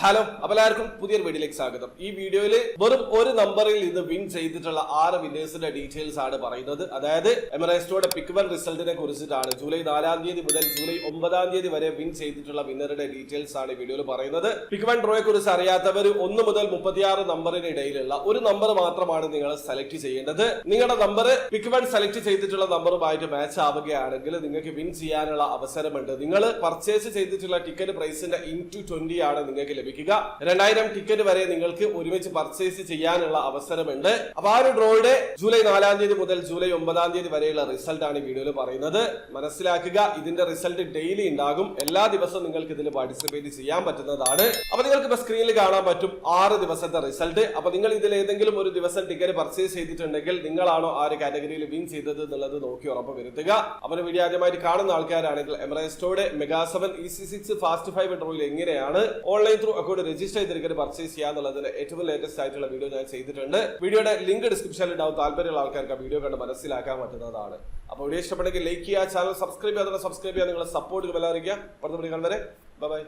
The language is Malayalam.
ഹലോ, അപ്പോൾ എല്ലാവർക്കും പുതിയൊരു വീഡിയോയിലേക്ക് സ്വാഗതം. ഈ വീഡിയോയിൽ വെറും ഒരു നമ്പറിൽ നിന്ന് വിൻ ചെയ്തിട്ടുള്ള 6 വിന്നേഴ്സിന്റെ ഡീറ്റെയിൽസ് ആണ് പറയുന്നത്. അതായത് എമറേസ്റ്റോയുടെ പിക്ക് വൺ റിസൾട്ടിനെ കുറിച്ചിട്ടാണ്. ജൂലൈ 4-ാം തീയതി മുതൽ ജൂലൈ 9-ാം തീയതി വരെ വിൻ ചെയ്തിട്ടുള്ള വിന്നറുടെ ഡീറ്റെയിൽസ് ആണ് ഈ വീഡിയോയിൽ പറയുന്നത്. പിക്ക് വൺ ഡ്രോയെ കുറിച്ച് അറിയാത്തവർ 1 മുതൽ 36 നമ്പറിന് ഇടയിലുള്ള ഒരു നമ്പർ മാത്രമാണ് നിങ്ങൾ സെലക്ട് ചെയ്യേണ്ടത്. നിങ്ങളുടെ നമ്പർ പിക്ക് വൺ സെലക്ട് ചെയ്തിട്ടുള്ള നമ്പറുമായിട്ട് മാച്ച് ആവുകയാണെങ്കിൽ നിങ്ങൾക്ക് വിൻ ചെയ്യാനുള്ള അവസരമുണ്ട്. നിങ്ങൾ പർച്ചേസ് ചെയ്തിട്ടുള്ള ടിക്കറ്റ് പ്രൈസിന്റെ ഇൻടു 20 ആണ് നിങ്ങൾക്ക് ലഭിക്കുക. 2000 ടിക്കറ്റ് വരെ നിങ്ങൾക്ക് ഒരുമിച്ച് പർച്ചേസ് ചെയ്യാനുള്ള അവസരമുണ്ട്. അപ്പൊ ആ ഒരു ഡ്രോയുടെ ജൂലൈ 4-ാം തീയതി മുതൽ ജൂലൈ 9-ാം തീയതി വരെയുള്ള റിസൾട്ട് ആണ് ഈ വീഡിയോയിൽ പറയുന്നത്. മനസ്സിലാക്കുക, ഇതിന്റെ റിസൾട്ട് ഡെയിലി ഉണ്ടാകും. എല്ലാ ദിവസവും നിങ്ങൾക്ക് ഇതിൽ പാർട്ടിസിപ്പേറ്റ് ചെയ്യാൻ പറ്റുന്നതാണ്. അപ്പൊ നിങ്ങൾക്ക് സ്ക്രീനിൽ കാണാൻ പറ്റും 6 ദിവസത്തെ റിസൾട്ട്. അപ്പൊ നിങ്ങൾ ഇതിൽ ഏതെങ്കിലും ഒരു ദിവസം ടിക്കറ്റ് പർച്ചേസ് ചെയ്തിട്ടുണ്ടെങ്കിൽ നിങ്ങളാണോ ആ ഒരു കാറ്റഗറിയിൽ വിൻ ചെയ്തത് എന്നുള്ളത് നോക്കി ഉറപ്പ് വരുത്തുക. അപ്പൊ വീഡിയോ ആദ്യമായിട്ട് കാണുന്ന ആൾക്കാരാണെങ്കിൽ എമറേസ്റ്റോയുടെ മെഗാ 7 EC6 ഫാസ്റ്റ് 5 ഡ്രോയിൽ എങ്ങനെയാണ് ഓൺലൈൻ ത്രൂ അക്കൗണ്ട് രജിസ്റ്റർ ചെയ്തിരിക്കുന്നത് പർച്ചേസ് ചെയ്യാന്നുള്ളതിന്റെ ഏറ്റവും ലേറ്റസ്റ്റ് ആയിട്ടുള്ള വീഡിയോ ഞാൻ ചെയ്തിട്ടുണ്ട്. വീഡിയോയുടെ ലിങ്ക് ഡിസ്ക്രിപ്ഷനിൽ ഉണ്ടാവും. താല്പര്യമുള്ള ആൾക്കാർക്ക് ആ വീഡിയോ കണ്ട് മനസ്സിലാക്കാൻ പറ്റുന്നതാണ്. അപ്പോൾ വീഡിയോ ഇഷ്ടപ്പെട്ടെങ്കിൽ ലൈക്ക് ചെയ്യുക, ചാനൽ സബ്സ്ക്രൈബ് ചെയ്യാതെ സബ്സ്ക്രൈബ് ചെയ്യാൻ നിങ്ങളെ സപ്പോർട്ട് ബെല്ലറിയിക്കുക. അടുത്ത വീഡിയോ കാണുന്നവരെ ബൈ.